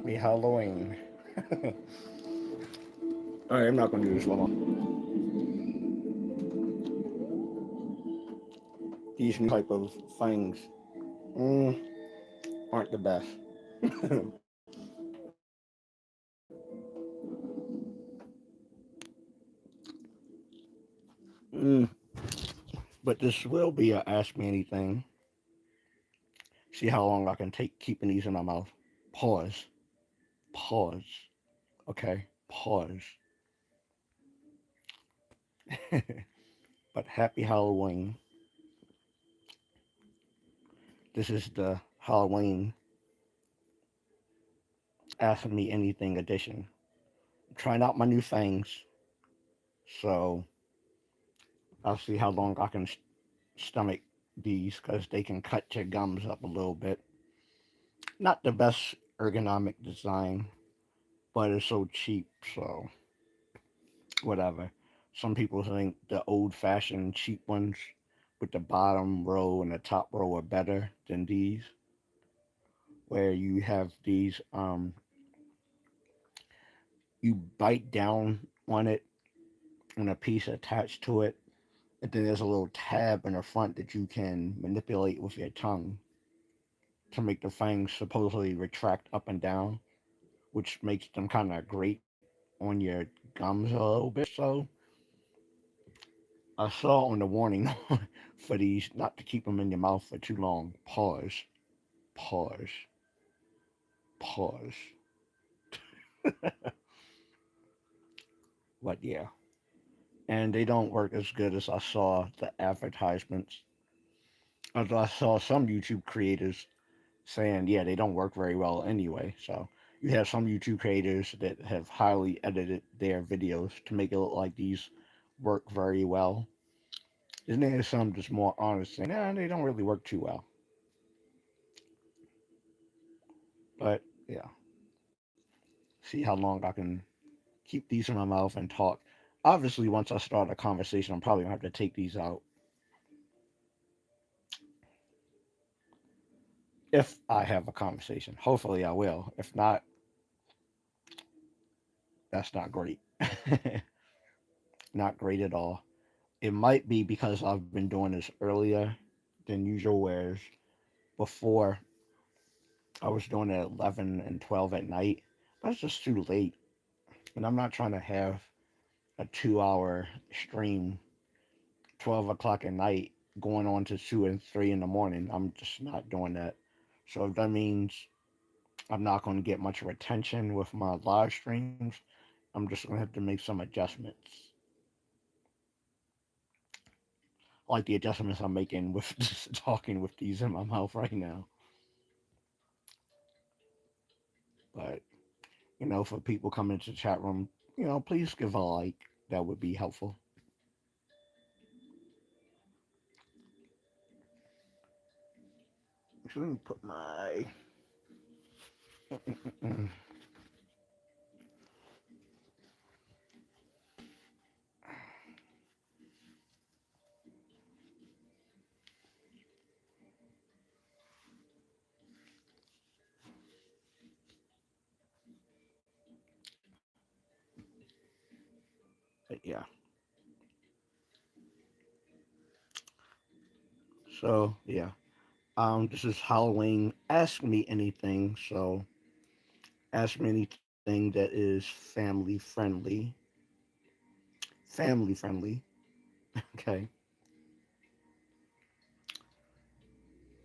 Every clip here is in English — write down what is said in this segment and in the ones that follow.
Happy Halloween. Alright, I'm not gonna do this long. These new type of things mm, aren't the best. mm, but this will be a Ask Me Anything. See how long I can take keeping these in my mouth. Pause. Pause. Okay? Pause. But happy Halloween. This is the Halloween Ask Me Anything edition. I'm trying out my new things, so I'll see how long I can stomach these because they can cut your gums up a little bit. Not the best ergonomic design, but it's so cheap, so whatever. Some people think the old fashioned cheap ones with the bottom row and the top row are better than these, where you have these, you bite down on it and a piece attached to it, and then there's a little tab in the front that you can manipulate with your tongue to make the fangs supposedly retract up and down, which makes them kind of grate on your gums a little bit. So I saw on the warning for these not to keep them in your mouth for too long. Pause, pause, pause. But yeah, and they don't work as good as I saw the advertisements. As I saw some YouTube creators saying, yeah, they don't work very well anyway. So you have some YouTube creators that have highly edited their videos to make it look like these work very well. And then there's some just more honest saying, nah, they don't really work too well. But yeah, see how long I can keep these in my mouth and talk. Obviously, once I start a conversation, I'm probably gonna have to take these out if I have a conversation. Hopefully, I will. If not, that's not great. Not great at all. It might be because I've been doing this earlier than usual, whereas before I was doing it at 11 and 12 at night. That's just too late. And I'm not trying to have a 2 hour stream, 12 o'clock at night, going on to 2 and 3 in the morning. I'm just not doing that. So if that means I'm not going to get much retention with my live streams, I'm just going to have to make some adjustments. Like the adjustments I'm making with just talking with these in my mouth right now. But for people coming into the chat room, please give a like. That would be helpful. So let me put my. Yeah. So yeah. This is Halloween. Ask me anything. So ask me anything that is family friendly. Family friendly. Okay.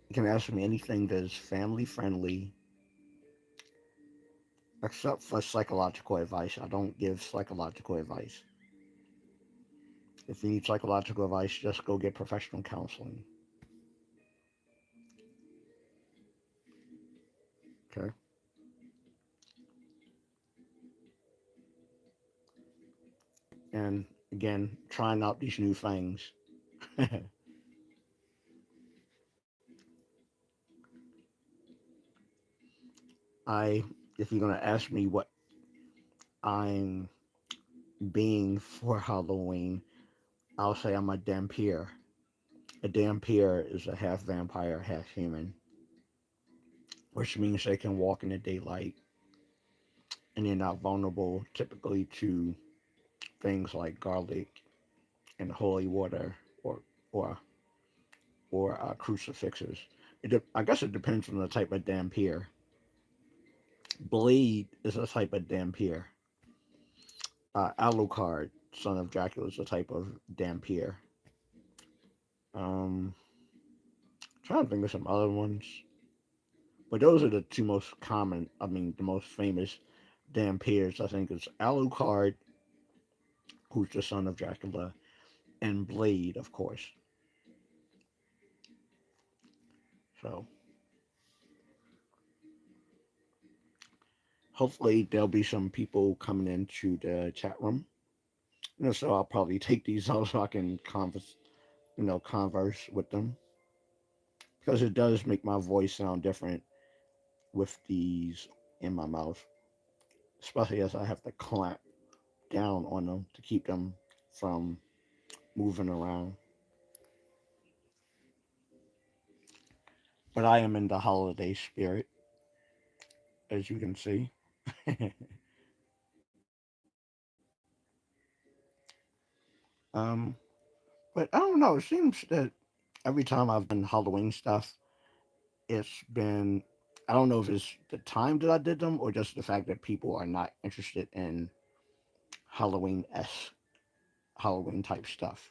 You can ask me anything that is family friendly, except for psychological advice. I don't give psychological advice. If you need psychological advice, just go get professional counseling. Okay. And again, trying out these new things. I, if you're gonna ask me what I'm being for Halloween, I'll say I'm a dampier. A dampier is a half vampire, half human, which means they can walk in the daylight. and you're not vulnerable typically to things like garlic and holy water or or crucifixes. I guess it depends on the type of dampier. Blade is a type of dampier. Alucard, son of Dracula, is a type of dampier. Um, Trying to think of some other ones, but those are the two most common. I mean, the most famous dampiers. I think is Alucard, who's the son of Dracula, and Blade, of course. So hopefully there'll be some people coming into the chat room. So I'll probably take these out so I can converse with them because it does make my voice sound different with these in my mouth, especially as I have to clamp down on them to keep them from moving around. But I am in the holiday spirit, as you can see. um, but I don't know. It seems that every time I've done Halloween stuff, it's been, I don't know if it's the time that I did them or just the fact that people are not interested in Halloween s Halloween type stuff.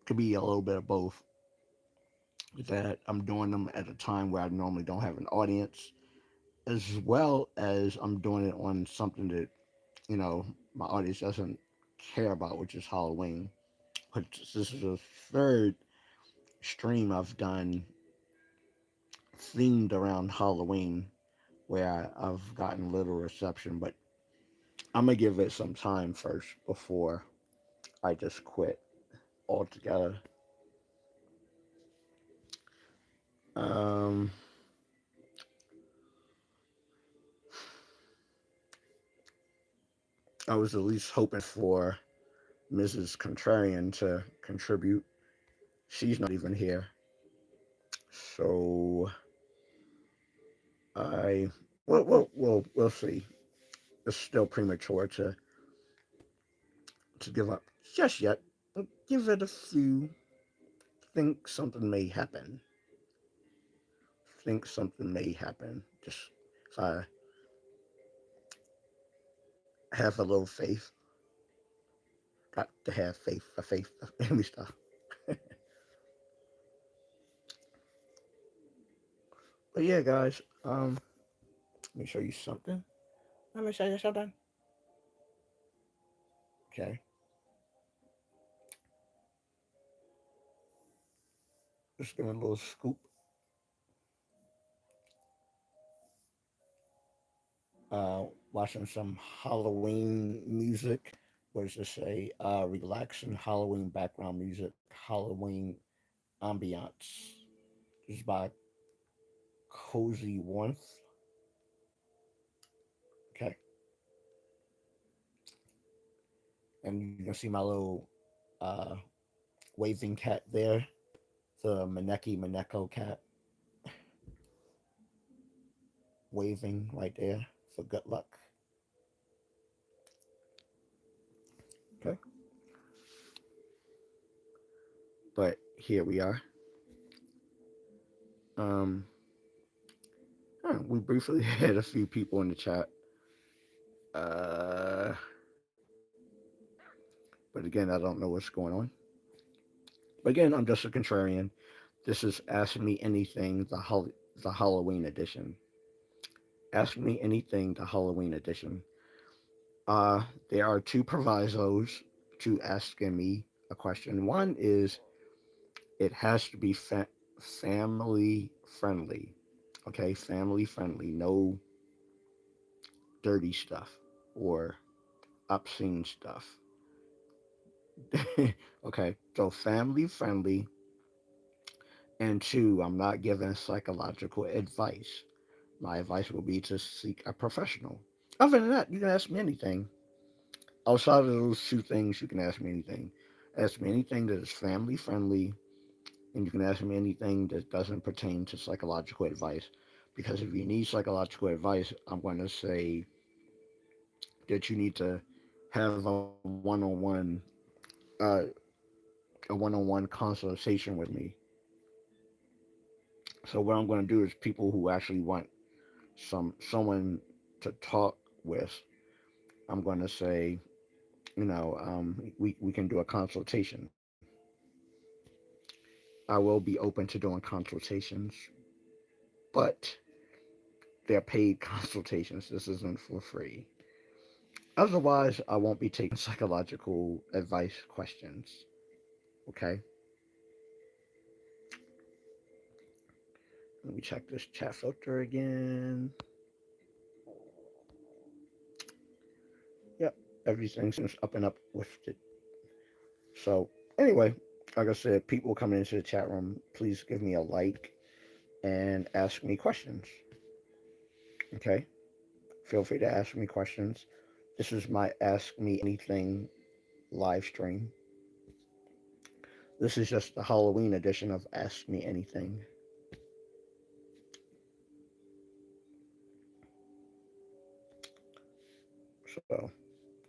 Could be a little bit of both. That I'm doing them at a time where I normally don't have an audience, as well as I'm doing it on something that my audience doesn't care about, which is Halloween. But this is the third stream I've done themed around Halloween where I've gotten little reception, but I'm gonna give it some time first before I just quit altogether. Um, I was at least hoping for Mrs. Contrarian to contribute. She's not even here, so I we'll see. It's still premature to give up just yet. Give it a few. Think something may happen. Think something may happen. Just if I have a little faith, got to have faith. A faith. Let me stop. But yeah, guys. Let me show you something. Let me show you something. Okay. Just give me a little scoop. Watching some Halloween music. What does it say? Relaxing Halloween background music. Halloween ambiance. This is by Cozy Warmth. Okay. And you can see my little uh, waving cat there. The Maneki Maneko cat waving right there for good luck. Okay. But here we are. Um, we briefly had a few people in the chat. Uh, but again, I don't know what's going on. But again, I'm just a contrarian. This is Ask Me Anything, the Halloween edition. Ask Me Anything, the Halloween edition. There are two provisos to asking me a question. One is it has to be family friendly. Okay, family friendly. No dirty stuff or obscene stuff. Okay, so family friendly. And two, I'm not giving psychological advice. My advice will be to seek a professional. Other than that, you can ask me anything. Outside of those two things, you can ask me anything. Ask me anything that is family friendly, and you can ask me anything that doesn't pertain to psychological advice. Because if you need psychological advice, I'm going to say that you need to have uh, a one-on-one consultation with me. So what I'm going to do is people who actually want someone to talk with, I'm going to say, we can do a consultation. I will be open to doing consultations, but they're paid consultations. This isn't for free. Otherwise, I won't be taking psychological advice questions. Okay? Let me check this chat filter again. Yep, everything seems up and up with it. So, anyway, like I said, people coming into the chat room, please give me a like and ask me questions. Okay? Feel free to ask me questions. This is my Ask Me Anything live stream. This is just the Halloween edition of Ask Me Anything. So,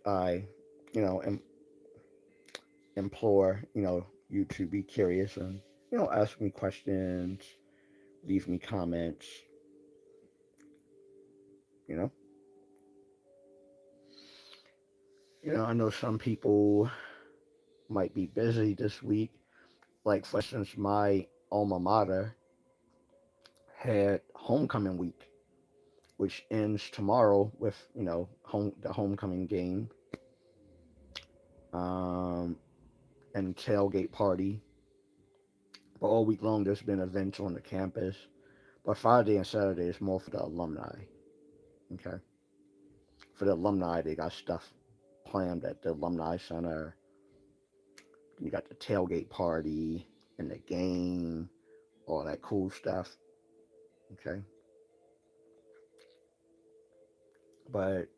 I, implore, you to be curious and, ask me questions, leave me comments, you know. I know some people might be busy this week. Like, for instance, my alma mater had homecoming week, which ends tomorrow with, the homecoming game, um, and tailgate party. But all week long, there's been events on the campus. But Friday and Saturday is more for the alumni. Okay. For the alumni, they got stuff planned at the alumni center. You got the tailgate party and the game, all that cool stuff. Okay. But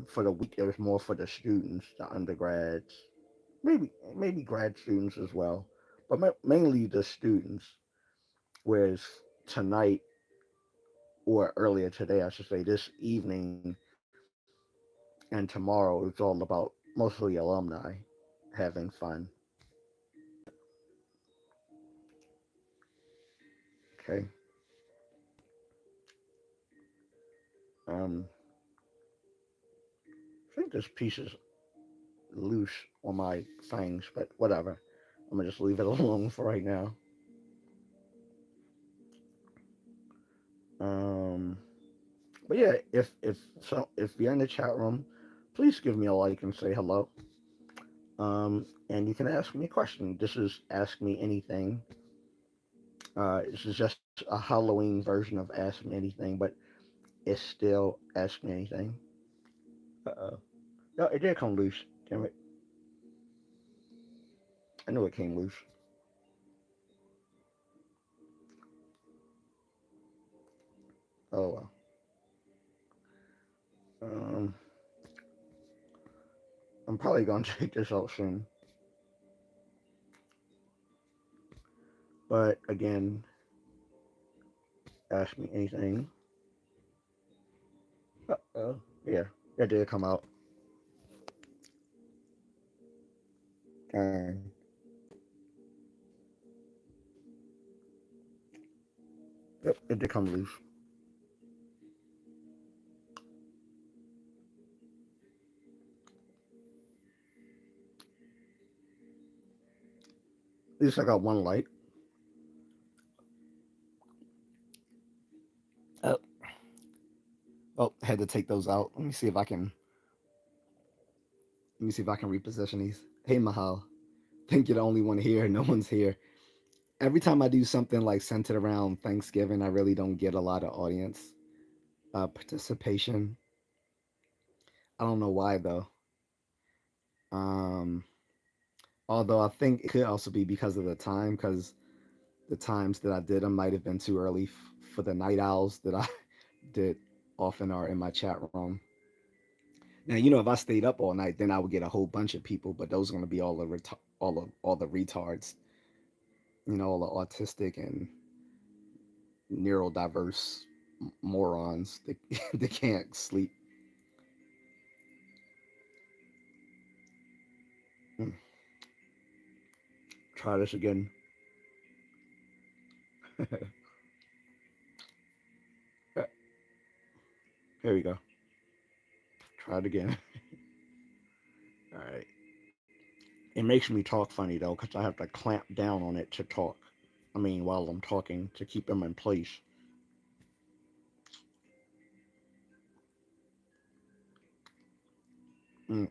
for the week, there's more for the students, the undergrads, maybe grad students as well, but mainly the students. Whereas tonight, or earlier today, I should say, this evening and tomorrow, it's all about mostly alumni having fun. Okay. I think this piece is loose on my things, but whatever. I'm gonna just leave it alone for right now. Um, but yeah, if you're in the chat room, please give me a like and say hello. And you can ask me a question. This is Ask Me Anything. This is just a Halloween version of Ask Me Anything, but it's still Ask Me Anything. Uh-oh. No, it did come loose. Damn it. I knew it came loose. Oh well. Um, I'm probably gonna take this out soon. But again, Ask Me Anything. Uh-oh. Yeah, it did come out. Darn. Yep, it did come loose. At least I got one light. Oh, oh, had to take those out. Let me see if I can reposition these. Hey, Mahal. Think you're the only one here. No one's here. Every time I do something like centered around Thanksgiving, I really don't get a lot of audience participation. I don't know why though. Um, Although I think it could also be because of the time, because the times that I did them might have been too early for the night owls that I did often are in my chat room. Now, if I stayed up all night, then I would get a whole bunch of people, but those are going to be all the retards, all the autistic and neurodiverse morons that, that can't sleep. Try this again. Here we go. Try it again. All right. It makes me talk funny though, because I have to clamp down on it to talk. I mean, while I'm talking to keep them in place. Mm.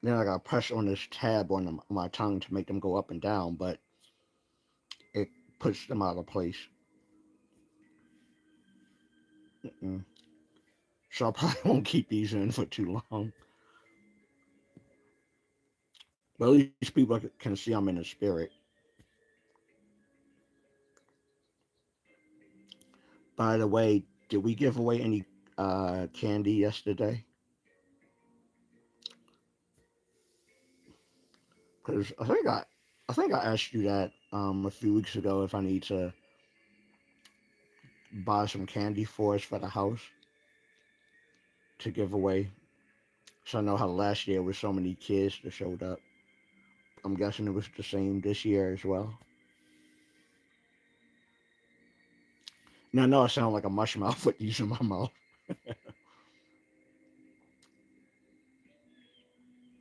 Then I got to press on this tab on my tongue to make them go up and down, but it puts them out of place. Mm-mm. So I probably won't keep these in for too long. But at least people can see I'm in the spirit. By the way, did we give away any candy yesterday? Because I think I asked you that a few weeks ago if I need to buy some candy for us for the house to give away. So I know how last year was so many kids that showed up. I'm guessing it was the same this year as well. Now I know I sound like a mush mouth with these in my mouth.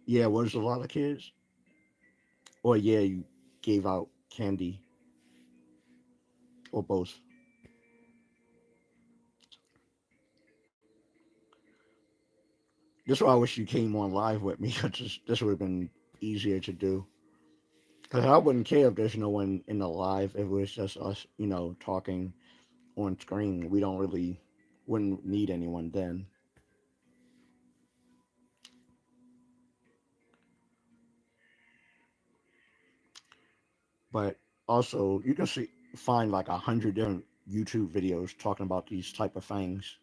Yeah, was a lot of kids. Or yeah, you gave out candy or both. That's why I wish you came on live with me because this would have been easier to do. Because I wouldn't care if there's no one in the live. If it was just us, talking on screen. We don't really wouldn't need anyone then. But also, you can find like 100 different YouTube videos talking about these type of things.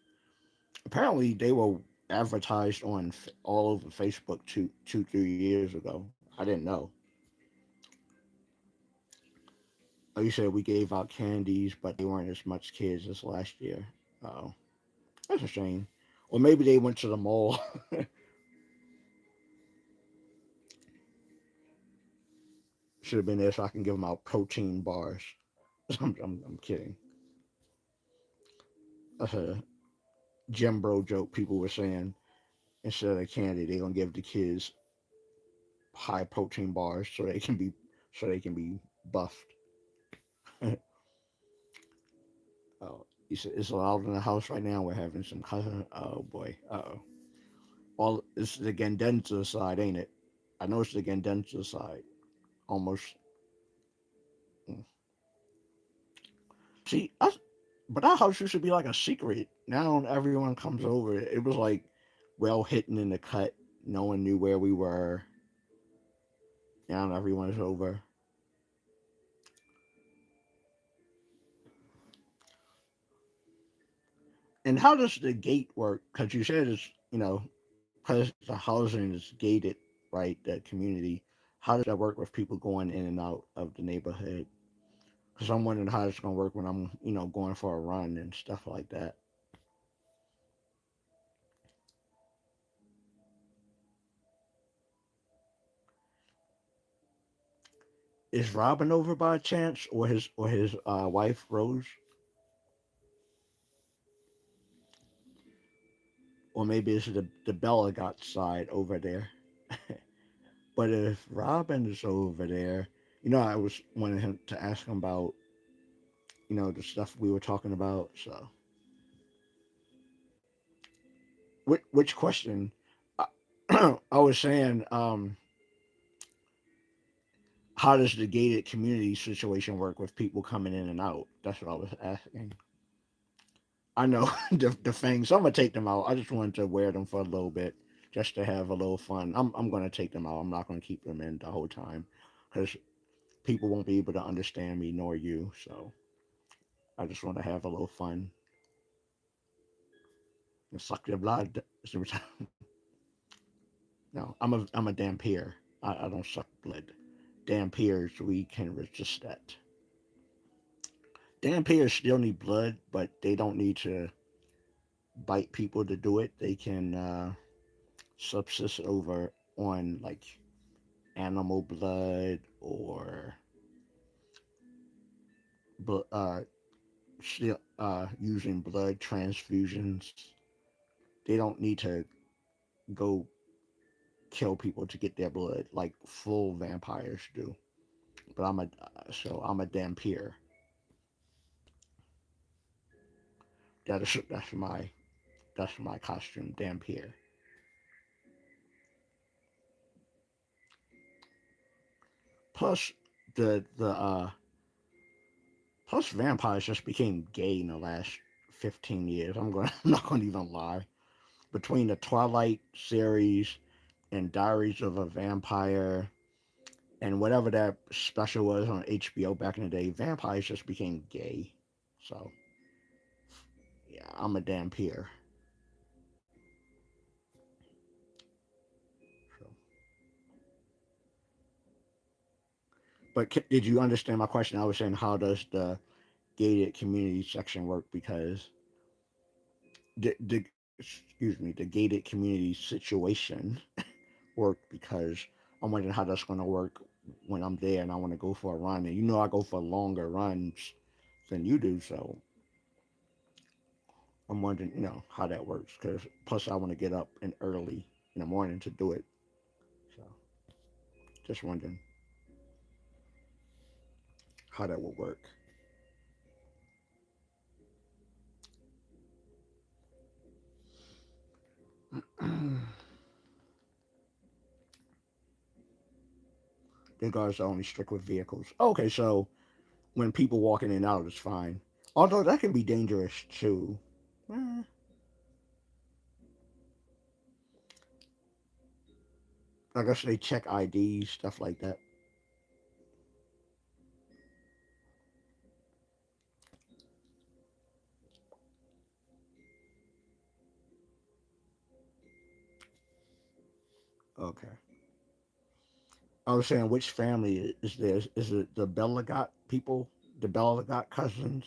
Apparently, they were advertised on all over Facebook 3 years ago. I didn't know. Like you said, we gave out candies, but they weren't as much kids as last year. Oh, that's a shame. Or maybe they went to the mall. Should have been there so I can give them out protein bars. I'm kidding. That's a gym bro joke people were saying. Instead of candy, they're gonna give the kids high protein bars so they can be buffed. Oh, it's loud in the house right now. We're having some cousin. Oh boy. Oh, all it's the Gendenza side, ain't it? I know it's the Gendenza side. Almost. Mm. See, but our house used to be like a secret. Now everyone comes over. It was like well hidden in the cut. No one knew where we were. Now everyone's over. And how does the gate work? Because you said it's because the housing is gated, right? The community. How does that work with people going in and out of the neighborhood? Because I'm wondering how it's gonna work when I'm going for a run and stuff like that. Is Robin over by chance, or his wife Rose, or maybe it's the Bella got side over there. But if Robin is over there, I was wanting him to ask him about the stuff we were talking about. So, which question? I was saying, how does the gated community situation work with people coming in and out? That's what I was asking. I know the fangs. I'm gonna take them out. I just wanted to wear them for a little bit, just to have a little fun. I'm gonna take them out. I'm not gonna keep them in the whole time, because people won't be able to understand me nor you. So I just want to have a little fun and suck their blood. No, I'm a dampier. I don't suck blood. Dampiers, we can resist that. Dampiers still need blood, but they don't need to bite people to do it. They can subsist over on like animal blood or uh, using blood transfusions. They don't need to go kill people to get their blood like full vampires do. But I'm a vampire. That's my costume, vampire. Plus the plus vampires just became gay in the last 15 years. I'm not gonna even lie. Between the Twilight series and Diaries of a Vampire and whatever that special was on HBO back in the day, vampires just became gay. So yeah, I'm a vampire. So, but did you understand my question? I was saying, how does the gated community section work? Because the gated community situation work because I'm wondering how that's going to work when I'm there and I want to go for a run. And I go for longer runs than you do, so I'm wondering, how that works. Because plus, I want to get up and early in the morning to do it. So just wondering how that would work. The guards are only strict with vehicles. Okay, so when people walk in and out, it's fine. Although that can be dangerous too. Eh, I guess they check IDs, stuff like that. Okay. I was saying, which family is this? Is it the Bellagot people? The Bellagot cousins?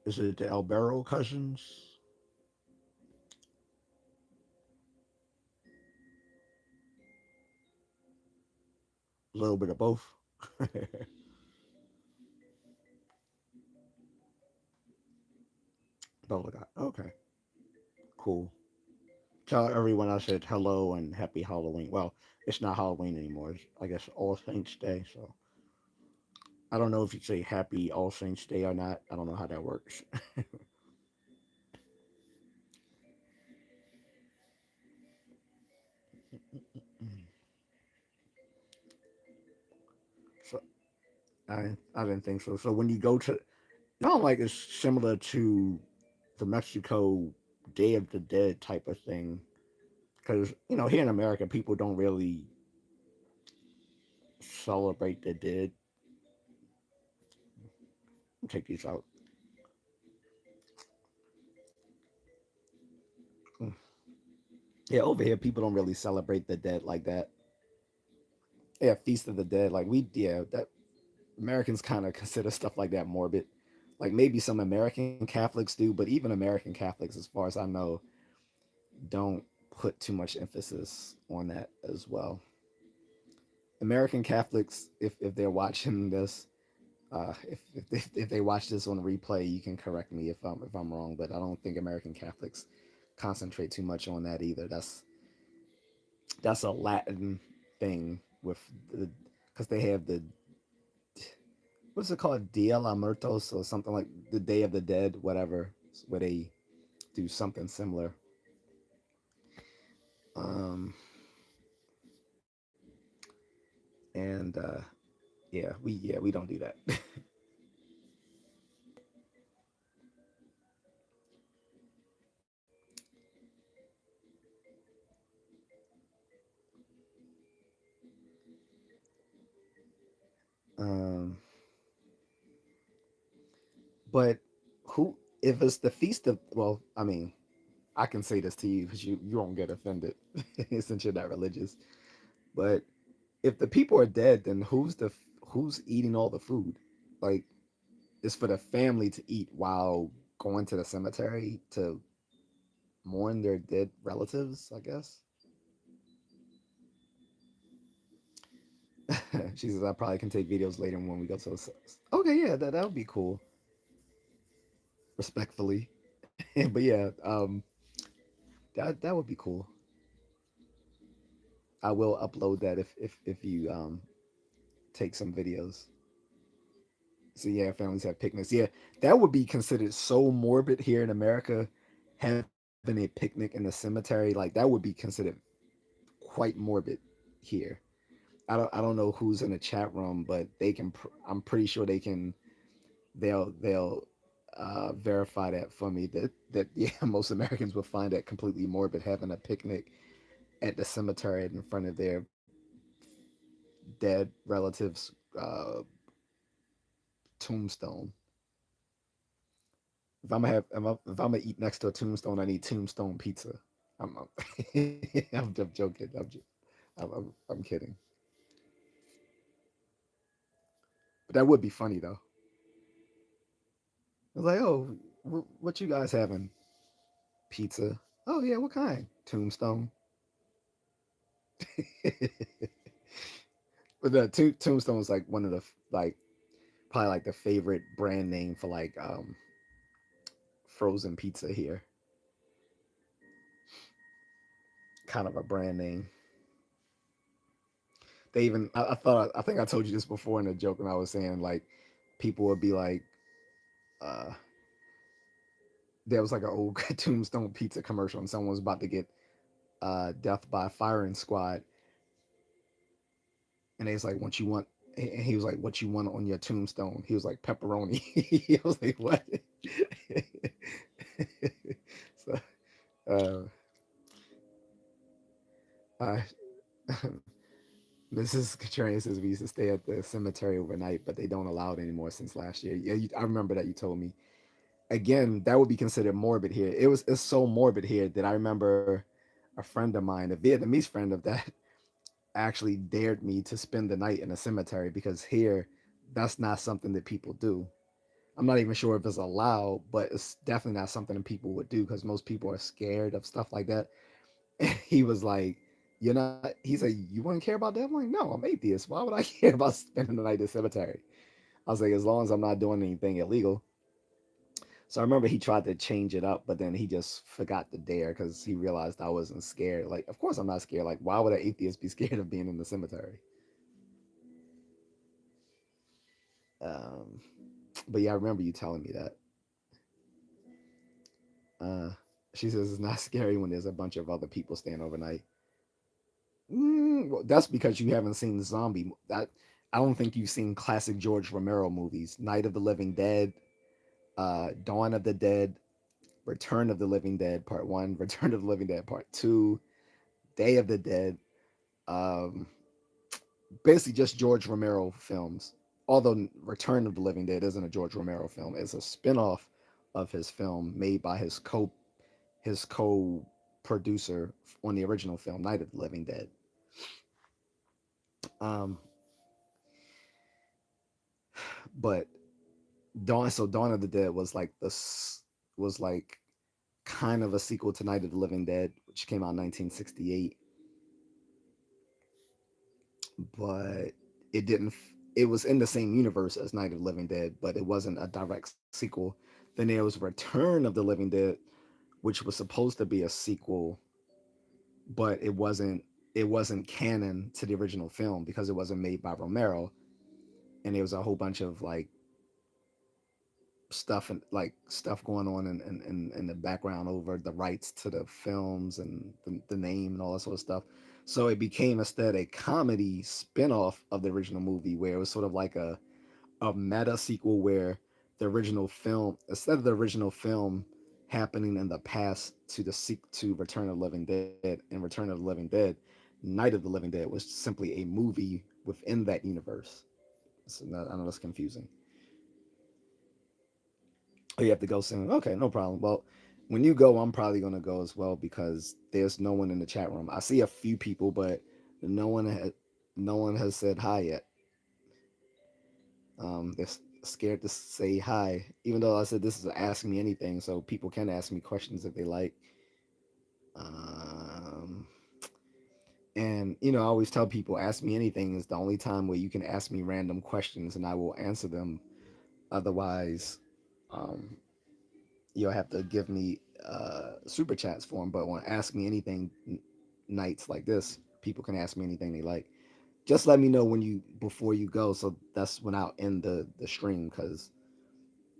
Is it the Albero cousins? A little bit of both. Bellagot. Okay. Cool. Tell everyone I said hello and happy Halloween. Well, it's not Halloween anymore. It's, I guess, All Saints Day. So I don't know if you say happy All Saints Day or not. I don't know how that works. So I didn't think so. So when you go to, not like it's similar to the Mexico Day of the Dead type of thing. Because here in America, people don't really celebrate the dead. Take these out. Mm. Yeah, over here, people don't really celebrate the dead like that. Yeah, Feast of the Dead. Like yeah, that Americans kind of consider stuff like that morbid. Like maybe some American Catholics do, but even American Catholics, as far as I know, don't put too much emphasis on that as well. American Catholics, if they're watching this, if they watch this on replay, you can correct me if I'm wrong, but I don't think American Catholics concentrate too much on that either. That's a Latin thing with the because they have the what's it called, Dia la Muertos or something like the Day of the Dead, whatever, where they do something similar. Um, and yeah, we don't do that. um, but who if it's the feast of I mean, I can say this to you because you won't get offended since you're not religious. But if the people are dead, then who's eating all the food? Like it's for the family to eat while going to the cemetery to mourn their dead relatives, I guess. She says I probably can take videos later when we go to. Okay, yeah, that would be cool. Respectfully, but yeah, that would be cool. I will upload that if you take some videos. So yeah, families have picnics. Yeah, that would be considered so morbid here in America. Having a picnic in the cemetery, like that would be considered quite morbid here. I don't know who's in the chat room, but they can. I'm pretty sure they can. They'll verify that for me. That yeah, most Americans would find that completely morbid having a picnic at the cemetery in front of their dead relatives' tombstone. If I'm gonna eat next to a tombstone, I need tombstone pizza. I'm just joking. I'm kidding. But that would be funny though. It's like, oh, what you guys having? Pizza. Oh yeah, what kind? Tombstone. But the Tombstone is like one of the like probably like the favorite brand name for like frozen pizza here. Kind of a brand name. They even I think I told you this before in a joke when I was saying like people would be like uh there was like an old Tombstone pizza commercial and someone was about to get death by firing squad and they was like what you want and he was like what you want on your tombstone he was like pepperoni. I was like what. So uh Mrs. Contrarian says we used to stay at the cemetery overnight, but they don't allow it anymore since last year. Yeah, I remember that you told me. Again, that would be considered morbid here. It's so morbid here that I remember a friend of mine, a Vietnamese friend of that, actually dared me to spend the night in a cemetery because here, that's not something that people do. I'm not even sure if it's allowed, but it's definitely not something that people would do because most people are scared of stuff like that. He was like, "You're not." He said, "You wouldn't care about that?" I'm like, "No, I'm atheist. Why would I care about spending the night in the cemetery?" I was like, "As long as I'm not doing anything illegal." So I remember he tried to change it up, but then he just forgot to dare because he realized I wasn't scared. Like, of course I'm not scared. Like, why would an atheist be scared of being in the cemetery? Um, but yeah, I remember you telling me that. Uh, she says it's not scary when there's a bunch of other people staying overnight. Well, that's because you haven't seen zombie. I don't think you've seen classic George Romero movies: Night of the Living Dead, Dawn of the Dead, Return of the Living Dead Part One, Return of the Living Dead Part Two, Day of the Dead. Um, Basically, just George Romero films. Although Return of the Living Dead isn't a George Romero film, it's a spinoff of his film made by his co producer on the original film Night of the Living Dead. Um, but Dawn of the Dead was like this was like kind of a sequel to Night of the Living Dead, which came out in 1968, but it didn't. It was in the same universe as Night of the Living Dead, but it wasn't a direct sequel. Then there was Return of the Living Dead, which was supposed to be a sequel, but it wasn't canon to the original film because it wasn't made by Romero, and there was a whole bunch of like stuff going on in the background over the rights to the films and the name and all that sort of stuff. So it became instead a comedy spin-off of the original movie where it was sort of like a meta sequel where the original film instead of the original film happening in the past to Return of the Living Dead and Return of the Living Dead, Night of the Living Dead was simply a movie within that universe. So I know that's confusing. Oh, you have to go soon. Okay, no problem. Well, when you go, I'm probably gonna go as well because there's no one in the chat room. I see a few people, but no one had no one has said hi yet. They're scared to say hi, even though I said this is a ask me anything, so people can ask me questions if they like. Um, And you know, I always tell people, ask me anything is the only time where you can ask me random questions and I will answer them. Otherwise, um, you'll have to give me super chats for them. But on Ask Me Anything nights like this, people can ask me anything they like. Just let me know when you before you go, so that's when I'll end the stream because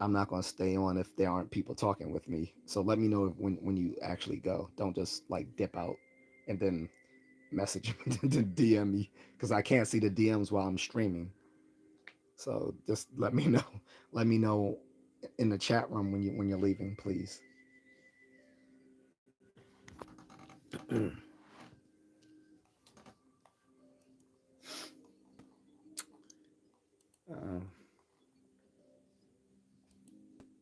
I'm not gonna stay on if there aren't people talking with me. So let me know if, when you actually go. Don't just like dip out and then message me to DM me because I can't see the DMs while I'm streaming. So just let me know. Let me know in the chat room when you're leaving, please. Um,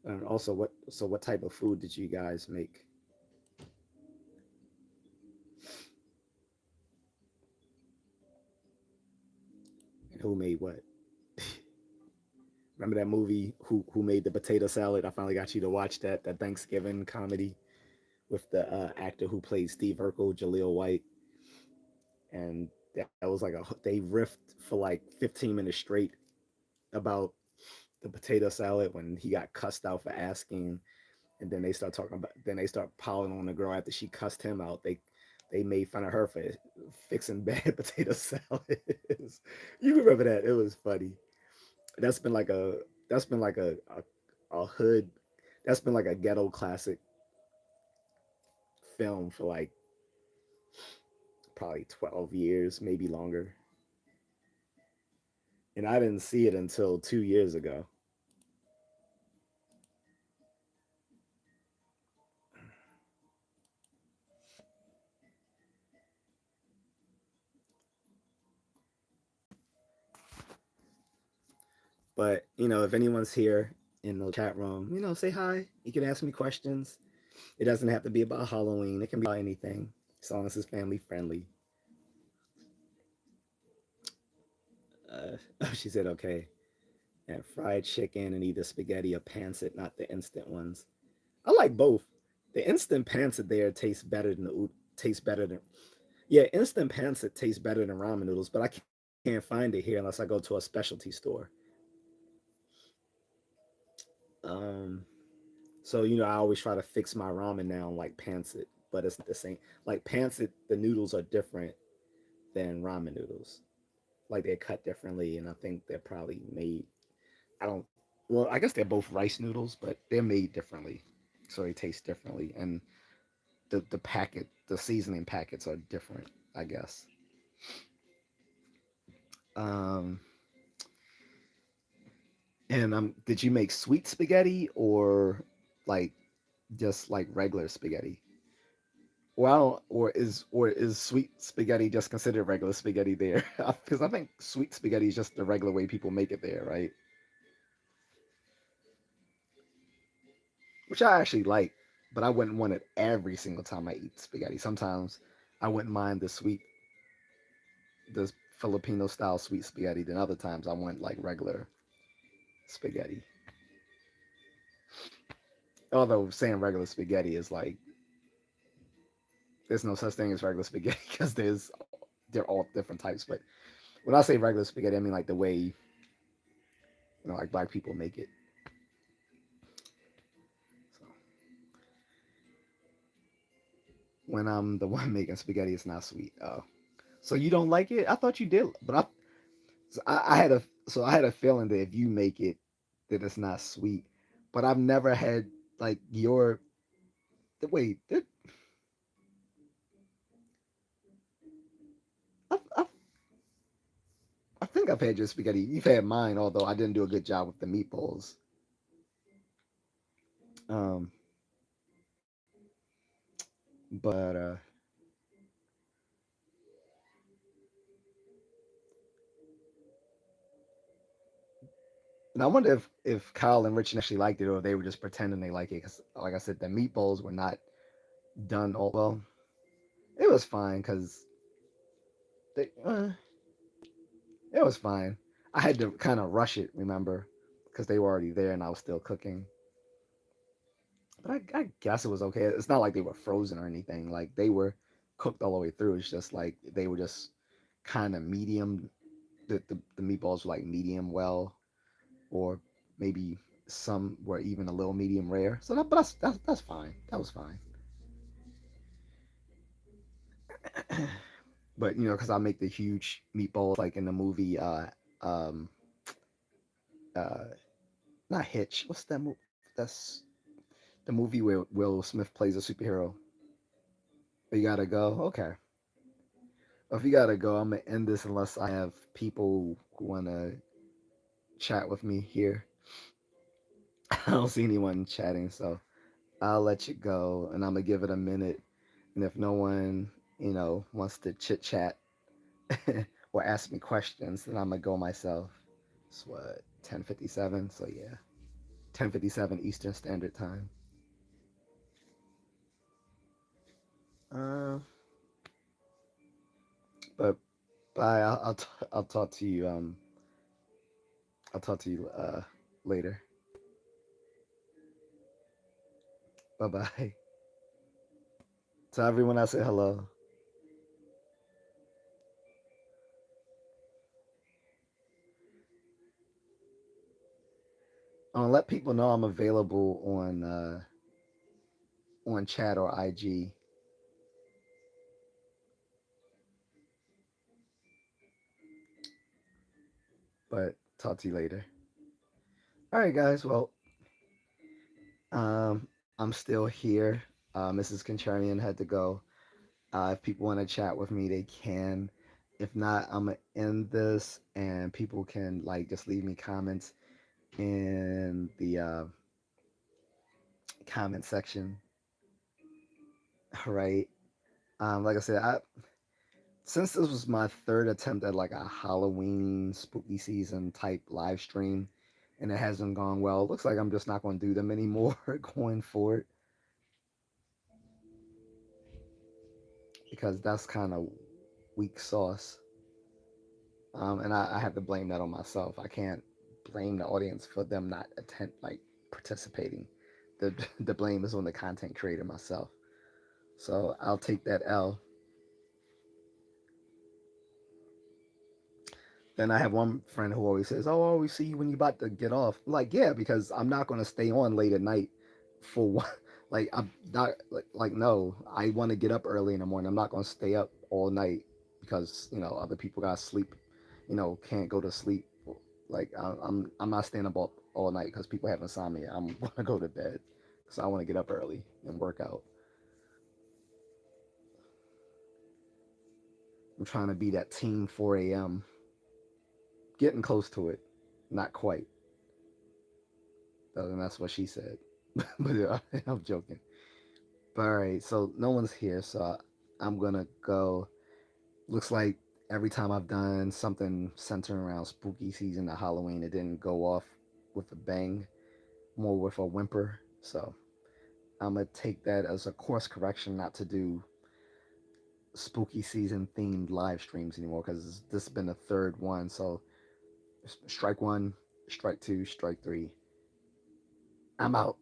and also, what type of food did you guys make? And who made what? Remember that movie? Who made the potato salad? I finally got you to watch that Thanksgiving comedy with the actor who played Steve Urkel, Jaleel White, and that was like they riffed for like 15 minutes straight about the potato salad when he got cussed out for asking, and then they start talking about then they start piling on the girl after she cussed him out. They made fun of her for fixing bad potato salads. You remember that? It was funny. That's been like a that's been like a hood that's been like a ghetto classic film for like probably 12 years, maybe longer. And I didn't see it until 2 years ago. But if anyone's here in the chat room, say hi. You can ask me questions. It doesn't have to be about Halloween. It can be about anything, as long as it's family friendly. She said okay. And fried chicken and either spaghetti or pancit, not the instant ones. I like both. The instant pancit there tastes better than tastes better than yeah. Instant pancit tastes better than ramen noodles, but I can't find it here unless I go to a specialty store. Um, so I always try to fix my ramen now like pancit, but it's not the same. Like pancit, the noodles are different than ramen noodles. Like they're cut differently, and I think they're probably made. I don't. Well, I guess they're both rice noodles, but they're made differently, so they taste differently, and the seasoning packets are different. I guess. Um, and did you make sweet spaghetti or like just like regular spaghetti? Well, or is sweet spaghetti just considered regular spaghetti there? Because I think sweet spaghetti is just the regular way people make it there, right? Which I actually like, but I wouldn't want it every single time I eat spaghetti. Sometimes I wouldn't mind the Filipino style sweet spaghetti. Then other times I want like regular spaghetti. Although saying regular spaghetti is like there's no such thing as regular spaghetti because they're all different types. But when I say regular spaghetti, I mean like the way like black people make it. So when I'm the one making spaghetti, it's not sweet. Oh, so you don't like it? I thought you did, but I had a feeling that if you make it, that it's not sweet. But I've never had like your wait. I, I, I think I've had your spaghetti. You've had mine, although I didn't do a good job with the meatballs. Um, but and I wonder if Kyle and Rich actually liked it, or if they were just pretending they like it. Because, like I said, the meatballs were not done all well. It was fine because they. It was fine. I had to kind of rush it, remember, because they were already there and I was still cooking. But I guess it was okay. It's not like they were frozen or anything. Like they were. cooked all the way through. It's just like they were just kind of medium. The meatballs were like medium well, or maybe some were even a little medium rare. So that, but that's fine. That was fine. But because I make the huge meatballs like in the movie, um, uh, not Hitch. What's that movie? That's the movie where Will Smith plays a superhero. You gotta go. Okay. Well, if you gotta go, I'm gonna end this unless I have people who wanna chat with me here. I don't see anyone chatting, so I'll let you go, and I'm gonna give it a minute. And if no one, wants to chit chat or ask me questions, then I'm gonna go myself. It's what 10:57. So yeah, 10:57 Eastern Standard Time. Uh, but bye. I'll talk to you. I'll talk to you later. Bye bye. To everyone, I say hello. Let people know I'm available on chat or IG. But talk to you later. All right, guys. Well, I'm still here. Mrs. Contrarian had to go. If people want to chat with me, they can. If not, I'm gonna end this, and people can like just leave me comments in the comment section. All right. Like I said, since this was my third attempt at like a Halloween spooky season type live stream, and it hasn't gone well, it looks like I'm just not going to do them anymore going forward, because that's kind of weak sauce. And I have to blame that on myself. I can't blame the audience for them not like participating. The blame is on the content creator myself. So I'll take that L. Then I have one friend who always says, "Oh, I always see you when you're about to get off." I'm like, yeah, because I'm not going to stay on late at night for what? Like, I'm not like no. I want to get up early in the morning. I'm not going to stay up all night because other people got to sleep. Can't go to sleep. Like I'm not staying up all night because people have insomnia. I'm going to go to bed because I want to get up early and work out. I'm trying to be that team 4 a.m. Getting close to it, not quite. And that's what she said. But I'm joking. But all right, so no one's here, so I'm gonna go. Looks like every time I've done something centering around spooky season or Halloween, it didn't go off with a bang, more with a whimper. So I'm gonna take that as a course correction not to do spooky season themed live streams anymore because this has been the third one. So strike one, strike two, strike three. I'm out.